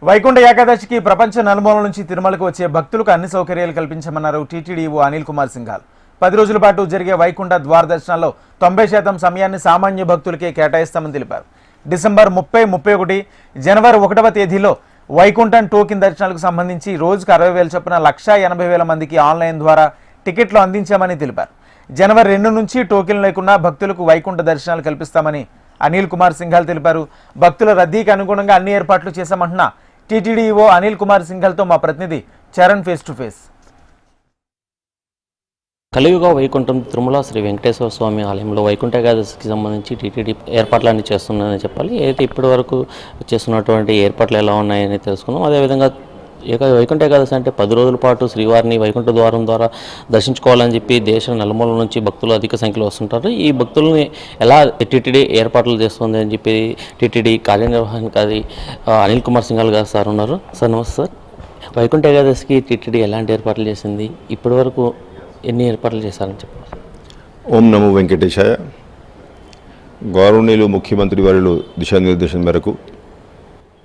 వైకుంఠ ఏకాదశికి ప్రపంచ నలుమూలల నుంచి తిరుమలకు వచ్చే భక్తులకు అన్ని సౌకర్యాలు కల్పించమన్నారు టీటీడీఓ అనిల్ కుమార్ సింఘాల్. 10 రోజుల పాటు జరిగే వైకుంఠ ద్వార దర్శనాల్లో 90% సమయాన్ని సామాన్య భక్తులకే కేటాయిస్తామని తెలిపారు. డిసెంబర్ 30, 31, జనవరి 1వ తేదీలో వైకుంఠం టోకెన్ దర్శనాలకు సంబంధించి రోజుకు 60,000 చొప్పున 180,000 మందికి ఆన్లైన్ ద్వారా టికెట్లు అందించామని తెలిపారు. జనవరి 2 నుంచి టోకెన్ లేకుండా భక్తులకు వైకుంఠ దర్శనాలు కల్పిస్తామని అనిల్ కుమార్ సింఘాల్ తెలిపారు. భక్తుల రద్దీకి అనుగుణంగా అన్ని ఏర్పాట్లు చేశామంటున్న టీటీడీఓ అనిల్ కుమార్ సింఘాల్తో మా ప్రతినిధి చరణ్ ఫేస్ టు ఫేస్. కలియుగ వైకుంఠం తిరుమల శ్రీ వెంకటేశ్వర స్వామి ఆలయంలో వైకుంఠ ఏకాదశికి సంబంధించి టీటీడీ ఏర్పాట్లన్నీ చేస్తున్నాయని చెప్పాలి. అయితే ఇప్పటి వరకు చేస్తున్నటువంటి ఏర్పాట్లు ఎలా ఉన్నాయని తెలుసుకున్నాం. అదేవిధంగా వైకుంఠ ఏకాదశి అంటే 10 రోజుల పాటు శ్రీవారిని వైకుంఠ ద్వారం ద్వారా దర్శించుకోవాలని చెప్పి దేశ నలుమూల నుంచి భక్తులు అధిక సంఖ్యలో వస్తుంటారు. ఈ భక్తుల్ని ఎలా టీటీడీ ఏర్పాట్లు చేస్తుంది అని చెప్పి టీటీడీ కార్యనిర్వహణాధికారి అనిల్ కుమార్ సింఘాల్ గారు సార్ ఉన్నారు. సార్ నమస్తే సార్. వైకుంఠ ఏకాదశికి టీటీడీ ఎలాంటి ఏర్పాట్లు చేసింది, ఇప్పటి వరకు ఎన్ని ఏర్పాట్లు చేశారని చెప్పారు? ఓం నమో వెంకటేశాయ. గౌరవనీయులు ముఖ్యమంత్రి వారిలో దిశానిర్దేశం మేరకు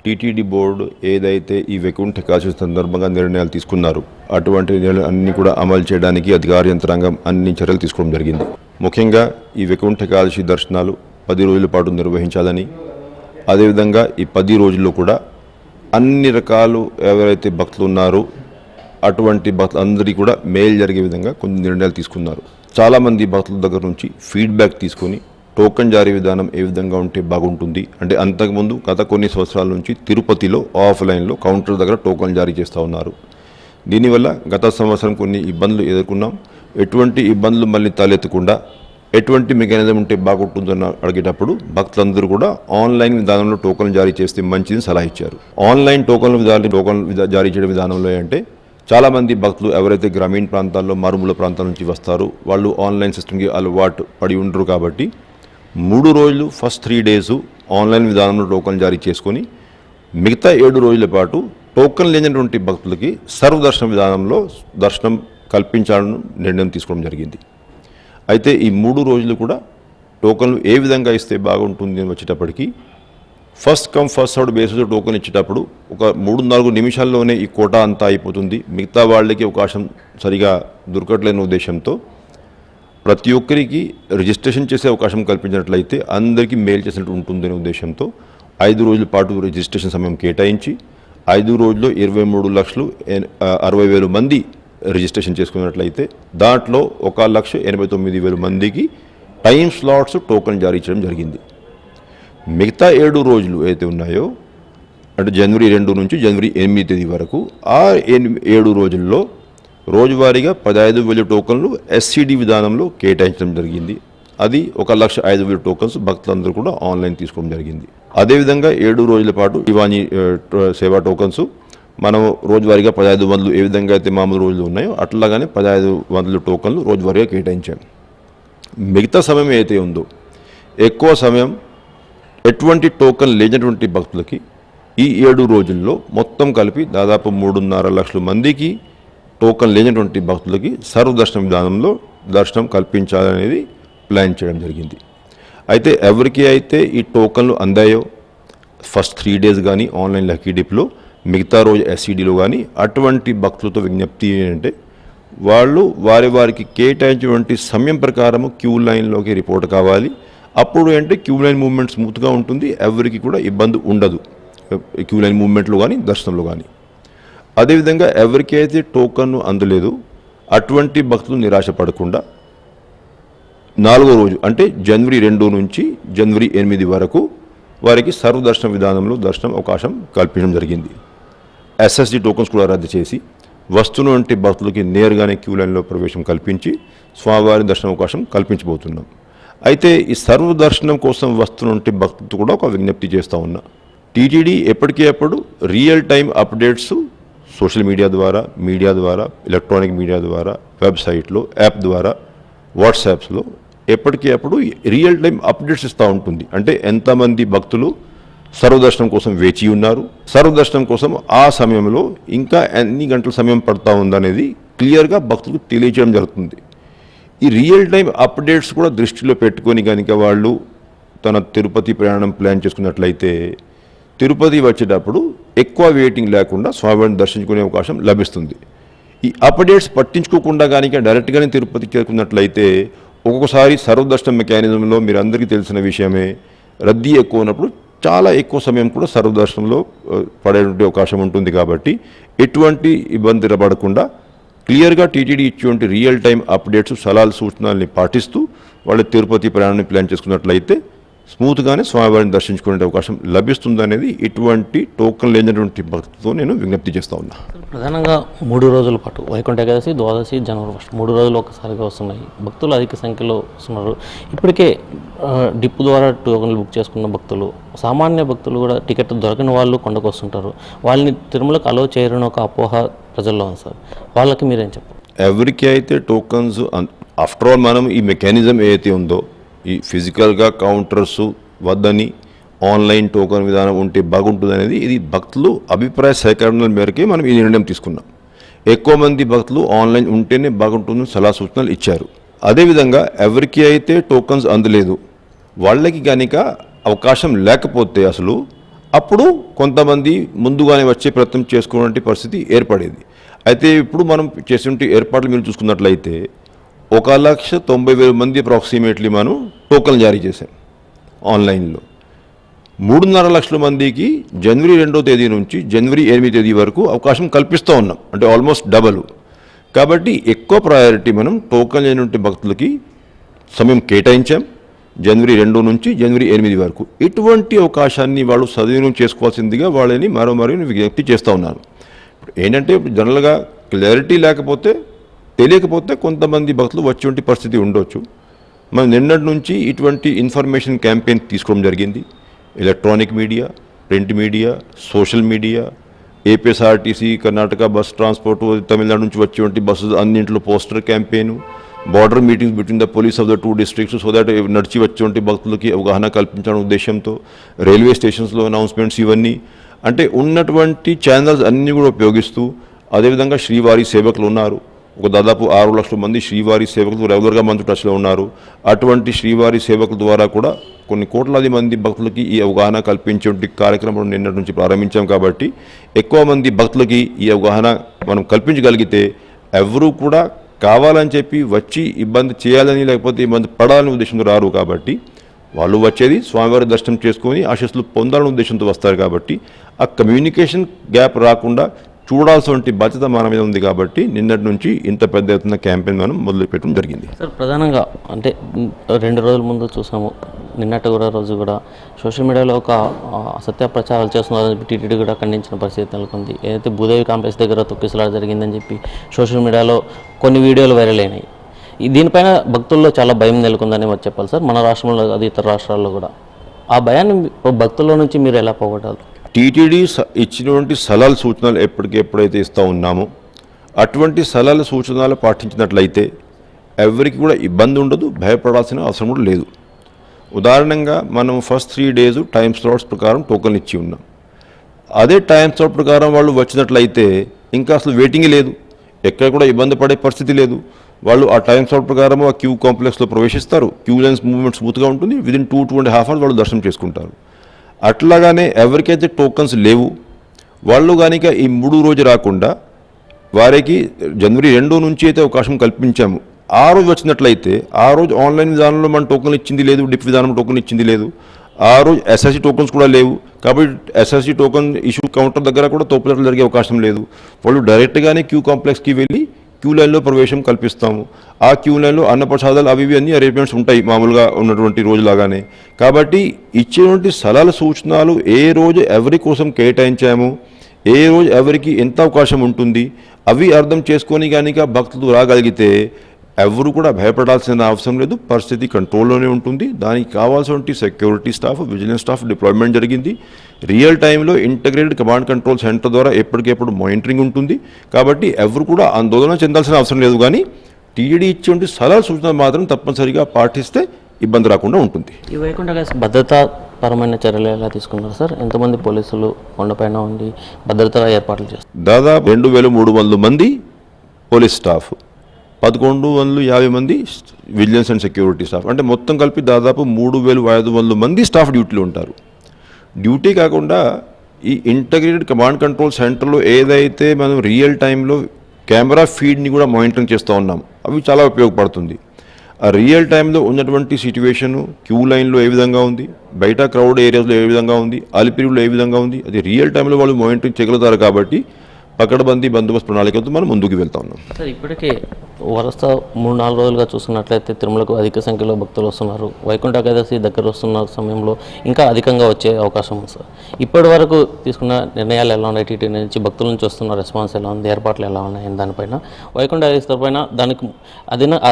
టీటీడీ బోర్డు ఏదైతే ఈ వైకుంఠ ఏకాదశి సందర్భంగా నిర్ణయాలు తీసుకున్నారు అటువంటి నిర్ణయాలు అన్నీ కూడా అమలు చేయడానికి అధికార యంత్రాంగం అన్ని చర్యలు తీసుకోవడం జరిగింది. ముఖ్యంగా ఈ వైకుంఠ ఏకాదశి దర్శనాలు 10 రోజుల పాటు నిర్వహించాలని, అదేవిధంగా ఈ 10 రోజుల్లో కూడా అన్ని రకాలు ఎవరైతే భక్తులు ఉన్నారో అటువంటి భక్తులందరికీ కూడా మేలు జరిగే విధంగా కొన్ని నిర్ణయాలు తీసుకున్నారు. చాలామంది భక్తుల దగ్గర నుంచి ఫీడ్బ్యాక్ తీసుకొని టోకెన్ జారీ విధానం ఏ విధంగా ఉంటే బాగుంటుంది అంటే, అంతకుముందు గత కొన్ని సంవత్సరాల నుంచి తిరుపతిలో ఆఫ్లైన్లో కౌంటర్ దగ్గర టోకెన్ జారీ చేస్తూ ఉన్నారు. దీనివల్ల గత సంవత్సరం కొన్ని ఇబ్బందులు ఎదుర్కొన్నాం. ఎటువంటి ఇబ్బందులు మళ్ళీ తలెత్తకుండా ఎటువంటి మెకానిజం ఉంటే బాగుంటుందని అడిగేటప్పుడు భక్తులందరూ కూడా ఆన్లైన్ విధానంలో టోకెన్ జారీ చేస్తే మంచిదని సలహా ఇచ్చారు. ఆన్లైన్ టోకెన్ జారీ చేయడం విధానంలో అంటే చాలామంది భక్తులు ఎవరైతే గ్రామీణ ప్రాంతాల్లో మారుమూల ప్రాంతాల నుంచి వస్తారో వాళ్ళు ఆన్లైన్ సిస్టమ్కి అలవాటు పడి ఉండరు. కాబట్టి 3 రోజులు ఫస్ట్ 3 డేస్ ఆన్లైన్ విధానంలో టోకెన్ జారీ చేసుకొని మిగతా 7 రోజుల పాటు టోకెన్ లేనటువంటి భక్తులకి సర్వదర్శన విధానంలో దర్శనం కల్పించాలని నిర్ణయం తీసుకోవడం జరిగింది. అయితే ఈ 3 రోజులు కూడా టోకెన్లు ఏ విధంగా ఇస్తే బాగుంటుంది అని వచ్చేటప్పటికి ఫస్ట్ కమ్ ఫస్ట్ సర్వ్డ్ బేసిస్లో టోకెన్ ఇచ్చేటప్పుడు ఒక 3-4 నిమిషాల్లోనే ఈ కోటా అంతా అయిపోతుంది. మిగతా వాళ్ళకి అవకాశం సరిగా దొరకట్లేని ఉద్దేశంతో ప్రతి ఒక్కరికి రిజిస్ట్రేషన్ చేసే అవకాశం కల్పించినట్లయితే అందరికీ మేలు చేసినట్టు ఉంటుందనే ఉద్దేశంతో 5 రోజుల పాటు రిజిస్ట్రేషన్ సమయం కేటాయించి 5 రోజుల్లో 23,60,000 మంది రిజిస్ట్రేషన్ చేసుకున్నట్లయితే దాంట్లో 1,89,000 మందికి టైం స్లాట్స్ టోకెన్ జారీ చేయడం జరిగింది. మిగతా 7 రోజులు అయితే ఉన్నాయో అంటే జనవరి 2 నుంచి జనవరి 8 తేదీ వరకు ఆ 7 రోజుల్లో రోజువారీగా 15,000 టోకన్లు ఎస్సీడీ విధానంలో కేటాయించడం జరిగింది. అది 1,05,000 టోకన్స్ భక్తులందరూ కూడా ఆన్లైన్ తీసుకోవడం జరిగింది. అదేవిధంగా 7 రోజుల పాటు ఇవాని సేవా టోకన్స్ మనం రోజువారీగా 1,500 ఏ విధంగా అయితే మామూలు రోజులు ఉన్నాయో అట్లాగానే 1,500 టోకన్లు రోజువారీగా కేటాయించాం. మిగతా సమయం అయితే ఉందో ఎక్కువ సమయం ఎటువంటి టోకన్ లేనటువంటి భక్తులకి ఈ 7 రోజుల్లో మొత్తం కలిపి దాదాపు 3.5 లక్షల మందికి టోకన్ లేనటువంటి భక్తులకి సర్వదర్శన విధానంలో దర్శనం కల్పించాలనేది ప్లాన్ చేయడం జరిగింది. అయితే ఎవరికి అయితే ఈ టోకన్లు అందాయో ఫస్ట్ 3 డేస్ కానీ ఆన్లైన్ లక్కీ డిప్లో మిగతా రోజు ఎస్సీడీలో కానీ అటువంటి భక్తులతో విజ్ఞప్తి ఏంటంటే వాళ్ళు వారికి కేటాయించినటువంటి సమయం ప్రకారము క్యూ లైన్లోకి రిపోర్ట్ కావాలి. అప్పుడు అంటే క్యూ లైన్ మూవ్మెంట్ స్మూత్గా ఉంటుంది, ఎవరికి కూడా ఇబ్బంది ఉండదు క్యూ లైన్ మూవ్మెంట్లో కానీ దర్శనంలో కానీ. అదేవిధంగా ఎవరికైతే టోకన్ అందలేదు అటువంటి భక్తులు నిరాశపడకుండా 4వ రోజు అంటే జనవరి 2 నుంచి జనవరి 8 వరకు వారికి సర్వదర్శన విధానంలో దర్శనం అవకాశం కల్పించడం జరిగింది. ఎస్ఎస్డి టోకన్స్ కూడా రద్దు చేసి వస్తున్నటువంటి భక్తులకి నేరుగానే క్యూ లైన్లో ప్రవేశం కల్పించి స్వామివారి దర్శన అవకాశం కల్పించబోతున్నాం. అయితే ఈ సర్వదర్శనం కోసం వస్తున్నటువంటి భక్తులతో కూడా ఒక విజ్ఞప్తి చేస్తూ ఉన్నా. టీటీడీ ఎప్పటికప్పుడు real time updates social media ద్వారా ఎలక్ట్రానిక్ మీడియా ద్వారా వెబ్సైట్లో యాప్ ద్వారా వాట్సాప్స్లో ఎప్పటికప్పుడు రియల్ టైం అప్డేట్స్ ఇస్తూ ఉంటుంది. అంటే ఎంతమంది భక్తులు సర్వదర్శనం కోసం వేచి ఉన్నారు, సర్వదర్శనం కోసం ఆ సమయంలో ఇంకా ఎన్ని గంటల సమయం పడుతూ ఉందనేది క్లియర్గా భక్తులకు తెలియజేయడం జరుగుతుంది. ఈ రియల్ టైం అప్డేట్స్ కూడా దృష్టిలో పెట్టుకొని కనుక వాళ్ళు తన తిరుపతి ప్రయాణం ప్లాన్ చేసుకున్నట్లయితే తిరుపతి వచ్చేటప్పుడు ఎక్కువ వెయిటింగ్ లేకుండా స్వామివారిని దర్శించుకునే అవకాశం లభిస్తుంది. ఈ అప్డేట్స్ పట్టించుకోకుండా కానీ డైరెక్ట్గానే తిరుపతికి చేరుకున్నట్లయితే ఒక్కొక్కసారి సర్వదర్శనం మెకానిజంలో మీరు అందరికీ తెలిసిన విషయమే, రద్దీ ఎక్కువ ఉన్నప్పుడు చాలా ఎక్కువ సమయం కూడా సర్వదర్శనంలో పడేటువంటి అవకాశం ఉంటుంది. కాబట్టి ఎటువంటి ఇబ్బంది పడకుండా క్లియర్గా టీటీడీ ఇచ్చేటువంటి రియల్ టైం అప్డేట్స్, సలహాలు, సూచనల్ని పాటిస్తూ వాళ్ళు తిరుపతి ప్రయాణాన్ని ప్లాన్ చేసుకున్నట్లయితే స్మూత్గానే స్వామివారిని దర్శించుకునే అవకాశం లభిస్తుందనేది ఇటువంటి టోకన్ లేనటువంటి భక్తితో నేను విజ్ఞప్తి చేస్తూ ఉన్నా. ప్రధానంగా 3 రోజుల పాటు వైకుంఠ ఏకాదశి, ద్వాదశి, జనవరి 1 3 రోజులు ఒక్కసారిగా వస్తున్నాయి. భక్తులు అధిక సంఖ్యలో వస్తున్నారు. ఇప్పటికే డిప్ ద్వారా టోకన్లు బుక్ చేసుకున్న భక్తులు, సామాన్య భక్తులు కూడా టికెట్ దొరకని వాళ్ళు కొండకు వస్తుంటారు. వాళ్ళని తిరుమలకు అలో చేయరని ఒక అపోహ ప్రజల్లో ఉంది సార్. వాళ్ళకి మీరేం చెప్పారు? ఎవరికి అయితే టోకన్స్, ఆఫ్టర్ ఆల్ మనం ఈ మెకానిజం ఏదైతే ఉందో, ఈ ఫిజికల్గా కౌంటర్స్ వద్దని ఆన్లైన్ టోకన్ విధానం ఉంటే బాగుంటుంది అనేది ఇది భక్తులు అభిప్రాయ సేకరణ మేరకే మనం ఈ నిర్ణయం తీసుకున్నాం. ఎక్కువ మంది భక్తులు ఆన్లైన్ ఉంటేనే బాగుంటుందని సలహా సూచనలు ఇచ్చారు. అదేవిధంగా ఎవరికి అయితే టోకన్స్ అందలేదు వాళ్ళకి కనుక అవకాశం లేకపోతే అప్పుడు కొంతమంది ముందుగానే వచ్చే ప్రయత్నం చేసుకునే పరిస్థితి ఏర్పడేది. అయితే ఇప్పుడు మనం చేసే ఏర్పాట్లు మీరు చూసుకున్నట్లయితే 1,90,000 మంది అప్రాక్సిమేట్లీ మనం టోకన్లు జారీ చేశాం ఆన్లైన్లో. 3.5 లక్షల మందికి జనవరి 2వ తేదీ నుంచి జనవరి 8వ తేదీ వరకు అవకాశం కల్పిస్తూ ఉన్నాం. అంటే ఆల్మోస్ట్ డబల్. కాబట్టి ఎక్కువ ప్రయారిటీ మనం టోకన్ లేనటువంటి భక్తులకి సమయం కేటాయించాం. జనవరి 2 నుంచి జనవరి 8 వరకు ఇటువంటి అవకాశాన్ని వాళ్ళు సద్వినియోగం చేసుకోవాల్సిందిగా వాళ్ళని మరో విజ్ఞప్తి చేస్తూ ఉన్నాను. ఇప్పుడు ఏంటంటే జనరల్గా క్లారిటీ లేకపోతే, తెలియకపోతే కొంతమంది భక్తులు వచ్చేటువంటి పరిస్థితి ఉండొచ్చు. మనం నిన్నటి నుంచి ఇటువంటి ఇన్ఫర్మేషన్ క్యాంపెయిన్ తీసుకోవడం జరిగింది. Electronic media, print media, social media, APSRTC, Karnataka bus transport, Tamil Nadu నుంచి వచ్చేటువంటి బస్సు అన్నింటిలో poster campaign, border meetings between the police of the 2 districts so that నడిచి వచ్చేటువంటి భక్తులకి అవగాహన కల్పించడం ఉద్దేశంతో రైల్వే స్టేషన్స్లో అనౌన్స్మెంట్స్, ఇవన్నీ అంటే ఉన్నటువంటి ఛానల్స్ అన్నీ కూడా ఉపయోగిస్తూ, అదేవిధంగా శ్రీవారి సేవకులు ఉన్నారు. దాదాపు 6 లక్షల మంది శ్రీవారి సేవకులు రెగ్యులర్గా మనతో టచ్లో ఉన్నారు. అటువంటి శ్రీవారి సేవకుల ద్వారా కూడా కొన్ని కోట్లాది మంది భక్తులకి ఈ అవగాహన కల్పించే కార్యక్రమం నిన్నటి నుంచి ప్రారంభించాం. కాబట్టి ఎక్కువ మంది భక్తులకి ఈ అవగాహన మనం కల్పించగలిగితే ఎవరూ కూడా కావాలని చెప్పి వచ్చి ఇబ్బంది చేయాలని లేకపోతే ఇబ్బంది పడాలని ఉద్దేశంతో రారు. కాబట్టి వాళ్ళు వచ్చేది స్వామివారి దర్శనం చేసుకొని ఆశీస్సులు పొందాలనే ఉద్దేశంతో వస్తారు. కాబట్టి ఆ కమ్యూనికేషన్ గ్యాప్ రాకుండా చూడాల్సిన బాధ్యత మన మీద ఉంది. కాబట్టి నిన్నటి నుంచి ఇంత పెద్ద ఎత్తున క్యాంపెయిన్ మనం మొదలుపెట్టడం జరిగింది. సార్, ప్రధానంగా అంటే 2 రోజుల ముందు చూసాము, నిన్నటి రోజు కూడా సోషల్ మీడియాలో ఒక అసత్య ప్రచారాలు చేస్తున్నారని టీటీడీ కూడా ఖండించిన పరిస్థితి నెలకొంది. ఏదైతే భూదేవి కాంప్లెక్స్ దగ్గర తొక్కిసలాట జరిగిందని చెప్పి సోషల్ మీడియాలో కొన్ని వీడియోలు వైరల్ అయినాయి. దీనిపైన భక్తుల్లో చాలా భయం నెలకొందని చెప్పాలి సార్. మన రాష్ట్రంలో అది ఇతర రాష్ట్రాల్లో కూడా ఆ భయాన్ని భక్తుల్లో నుంచి మీరు ఎలా పోగొట్టాలి? టీటీడీ ఇచ్చినటువంటి సలహాలు, సూచనలు ఎప్పటికెప్పుడైతే ఇస్తూ ఉన్నామో అటువంటి సలహాలు, సూచనలు పాటించినట్లయితే ఎవరికి కూడా ఇబ్బంది ఉండదు, భయపడాల్సిన అవసరం కూడా లేదు. ఉదాహరణంగా మనం ఫస్ట్ 3 days టైం స్లాట్స్ ప్రకారం టోకన్లు ఇచ్చి ఉన్నాం. అదే టైం స్లాట్ ప్రకారం వాళ్ళు వచ్చినట్లయితే ఇంకా వెయిటింగ్ లేదు, ఎక్కడ కూడా ఇబ్బంది పడే పరిస్థితి లేదు. వాళ్ళు ఆ టైం స్లాట్ ప్రకారం ఆ క్యూ కాంప్లెక్స్లో ప్రవేశిస్తారు. క్యూ లైన్స్ మూవ్మెంట్ స్మూత్గా ఉంటుంది. విదిన్ 2.5 hours వాళ్ళు దర్శనం చేసుకుంటారు. అట్లాగానే ఎవరికైతే టోకన్స్ లేవు వాళ్ళు కనుక ఈ 3 రోజు రాకుండా వారికి జనవరి 2 నుంచి అయితే అవకాశం కల్పించాము, ఆ రోజు వచ్చినట్లయితే ఆ రోజు ఆన్లైన్ విధానంలో మన టోకన్లు ఇచ్చింది లేదు, డిప్ విధానం టోకన్ ఇచ్చింది లేదు, ఆ రోజు ఎస్ఎస్సి టోకన్స్ కూడా లేవు. కాబట్టి ఎస్ఎస్సి టోకన్ ఇష్యూ కౌంటర్ దగ్గర కూడా తోపులాటలు జరిగే అవకాశం లేదు. వాళ్ళు డైరెక్ట్గానే క్యూ కాంప్లెక్స్కి వెళ్ళి క్యూ లైన్లో ప్రవేశం కల్పిస్తాము. ఆ క్యూ లైన్లో అన్నప్రసాదాలు అవి అన్ని అరేంజ్మెంట్స్ ఉంటాయి మామూలుగా ఉన్నటువంటి రోజులాగానే. కాబట్టి ఇచ్చేటువంటి సలహాలు, సూచనలు ఏ రోజు ఎవరి కోసం కేటాయించాము, ఏ రోజు ఎవరికి ఎంత అవకాశం ఉంటుంది అవి అర్థం చేసుకొని కనుక భక్తులు రాగలిగితే ఎవరు కూడా భయపడాల్సిన అవసరం లేదు. పరిస్థితి కంట్రోల్లోనే ఉంటుంది. దానికి కావాల్సిన security staff, vigilance staff deployment జరిగింది. రియల్ టైంలో ఇంటగ్రేటెడ్ కమాండ్ కంట్రోల్ సెంటర్ ద్వారా ఎప్పటికెప్పుడు మానిటరింగ్ ఉంటుంది. కాబట్టి ఎవరు కూడా ఆందోళన చెందాల్సిన అవసరం లేదు. కానీ టీటీడీ ఇచ్చే సలహా సూచనలు మాత్రం తప్పనిసరిగా పాటిస్తే ఇబ్బంది రాకుండా ఉంటుంది. ఈ వైకుంఠ భద్రతా పరమైన చర్యలు ఎలా తీసుకున్నారు సార్? ఎంతమంది పోలీసులు కొండపైన ఉండి భద్రతా ఏర్పాట్లు చేస్తారు? దాదాపు 2,300 మంది పోలీస్ స్టాఫ్, 1,150 మంది విజిలెన్స్ అండ్ సెక్యూరిటీ స్టాఫ్, అంటే మొత్తం కలిపి దాదాపు 3,500 మంది స్టాఫ్ డ్యూటీలో ఉంటారు. డ్యూటీ కాకుండా ఈ ఇంటగ్రేటెడ్ కమాండ్ కంట్రోల్ సెంటర్లో ఏదైతే మనం రియల్ టైంలో కెమెరా ఫీడ్ని కూడా మానిటరింగ్ చేస్తూ ఉన్నాం, అవి చాలా ఉపయోగపడుతుంది. ఆ రియల్ టైంలో ఉన్నటువంటి సిచ్యువేషను క్యూ లైన్లో ఏ విధంగా ఉంది, బయట క్రౌడ్ ఏరియాస్లో ఏ విధంగా ఉంది, అలిపిరిలో ఏ విధంగా ఉంది, అది రియల్ టైంలో వాళ్ళు మానిటరింగ్ చేయగలుగుతారు. కాబట్టి పకడ్బందీ బందోబస్తు ప్రణాళికతో మనం ముందుకు వెళ్తా ఉన్నాం. సార్, ఇప్పటికే వరుస 3-4 రోజులుగా చూస్తున్నట్లయితే తిరుమలకు అధిక సంఖ్యలో భక్తులు వస్తున్నారు. వైకుంఠ ఏకాదశి దగ్గర వస్తున్న సమయంలో ఇంకా అధికంగా వచ్చే అవకాశం ఉంది సార్. ఇప్పటి వరకు తీసుకున్న నిర్ణయాలు ఎలా ఉన్నాయి? టీటీడీ నుంచి భక్తుల నుంచి వస్తున్న రెస్పాన్స్ ఎలా ఉంది, ఏర్పాట్లు ఎలా ఉన్నాయి దానిపైన, వైకుంఠ ఏకాదశి పైన దానికి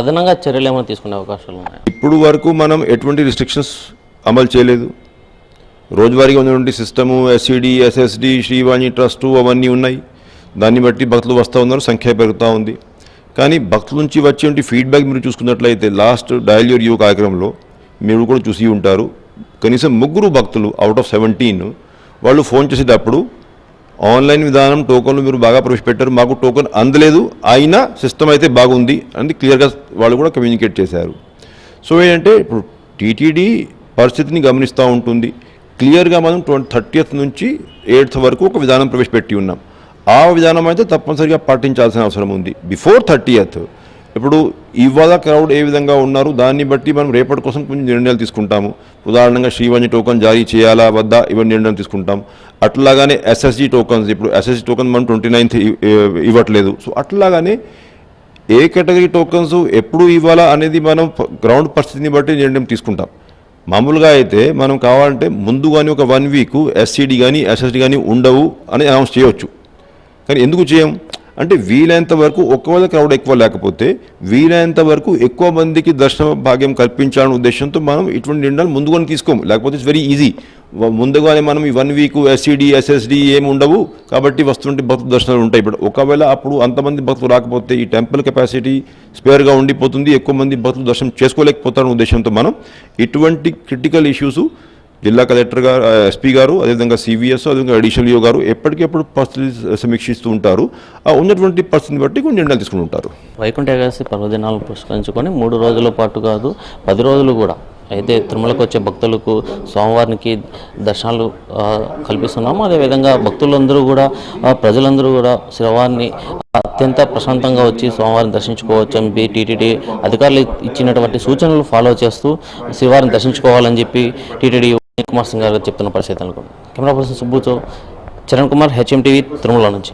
అదనంగా చర్యలు ఏమైనా తీసుకునే అవకాశాలు ఉన్నాయి? ఇప్పుడు వరకు మనం ఎటువంటి రిస్ట్రిక్షన్స్ అమలు చేయలేదు. రోజువారీగా ఉన్నటువంటి system, SCD, SSD, Srivani trust అవన్నీ ఉన్నాయి. దాన్ని బట్టి భక్తులు వస్తూ ఉన్నారు, సంఖ్య పెరుగుతూ ఉంది. కానీ భక్తుల నుంచి వచ్చే ఫీడ్బ్యాక్ మీరు చూసుకున్నట్లయితే లాస్ట్ డయల్ యువర్ యువ కార్యక్రమంలో మీరు కూడా చూసి ఉంటారు, కనీసం 3 భక్తులు అవుట్ ఆఫ్ 17 వాళ్ళు ఫోన్ చేసేటప్పుడు ఆన్లైన్ విధానం టోకన్లు మీరు బాగా ప్రవేశపెట్టారు, మాకు టోకన్ అందలేదు, అయినా సిస్టమ్ అయితే బాగుంది అని క్లియర్గా వాళ్ళు కూడా కమ్యూనికేట్ చేశారు. సో ఏంటంటే ఇప్పుడు టీటీడీ పరిస్థితిని గమనిస్తూ ఉంటుంది. క్లియర్గా మనం 30th నుంచి 8th వరకు ఒక విధానం ప్రవేశపెట్టి ఉన్నాం. ఆ విధానం అయితే తప్పనిసరిగా పాటించాల్సిన అవసరం ఉంది. బిఫోర్ 30th ఇప్పుడు ఇవాళ క్రౌడ్ ఏ విధంగా ఉన్నారు దాన్ని బట్టి మనం రేపటి కోసం కొంచెం నిర్ణయాలు తీసుకుంటాము. ఉదాహరణగా శ్రీవాణి టోకన్ జారీ చేయాలా వద్దా ఇవన్నీ నిర్ణయం తీసుకుంటాం. అట్లాగానే ఎస్ఎస్జి టోకన్స్, ఇప్పుడు ఎస్ఎస్జి టోకన్ మనం 29th ఇవ్వట్లేదు. సో అట్లాగానే ఏ కేటగిరీ టోకన్స్ ఎప్పుడు ఇవ్వాలా అనేది మనం గ్రౌండ్ పరిస్థితిని బట్టి నిర్ణయం తీసుకుంటాం. మామూలుగా అయితే మనం కావాలంటే ముందు కానీ ఒక 1 వీక్ ఎస్సీడీ కానీ ఎస్ఎస్డి కానీ ఉండవు అని అనౌన్స్ చేయవచ్చు. కానీ ఎందుకు చేయం అంటే వీలైనంత వరకు ఒకవేళ క్రౌడ్ ఎక్కువ లేకపోతే వీలైనంత వరకు ఎక్కువ మందికి దర్శన భాగ్యం కల్పించాలనే ఉద్దేశంతో మనం ఇటువంటి నిర్ణయాలు ముందుగానే తీసుకోము. లేకపోతే ఇట్స్ వెరీ ఈజీ. ముందుగానే మనం ఈ 1 వీక్ ఎస్సీడీ ఎస్ఎస్డి ఏమి ఉండవు కాబట్టి వస్తుంటే భక్తుల దర్శనాలు ఉంటాయి. ఇప్పుడు ఒకవేళ అప్పుడు అంతమంది భక్తులు రాకపోతే ఈ టెంపుల్ కెపాసిటీ స్పేర్గా ఉండిపోతుంది, ఎక్కువ మంది భక్తులు దర్శనం చేసుకోలేకపోతారనే ఉద్దేశంతో మనం ఇటువంటి క్రిటికల్ ఇష్యూస్ జిల్లా కలెక్టర్ గారు, ఎస్పీ గారు, అదేవిధంగా సివిఎస్, అదేవిధంగా అడిషనల్ యో గారు ఎప్పటికెప్పుడు పరిస్థితి సమీక్షిస్తూ ఉంటారు. ఆ ఉన్నటువంటి పరిస్థితిని బట్టి కొన్ని నిర్ణయాలు తీసుకుని ఉంటారు. వైకుంఠ ఏకాదశి పర్వదినాలను పురస్కరించుకొని 3 రోజుల పాటు కాదు 10 రోజులు కూడా అయితే తిరుమలకు వచ్చే భక్తులకు స్వామివారికి దర్శనాలు కల్పిస్తున్నాము. అదేవిధంగా భక్తులందరూ కూడా ప్రజలందరూ కూడా శ్రీవారిని అత్యంత ప్రశాంతంగా వచ్చి స్వామివారిని దర్శించుకోవచ్చు అని టీటీడీ అధికారులు ఇచ్చినటువంటి సూచనలు ఫాలో చేస్తూ శ్రీవారిని దర్శించుకోవాలని చెప్పి టీటీడీ కుమార్ సింగ్ గారు చెప్తున్న పరిస్థితి అనుకోండి. కెమెరా పర్సన్ సుబ్బుతో చరణ్ కుమార్, హెచ్ఎం టీవీ, తిరుమల నుంచి.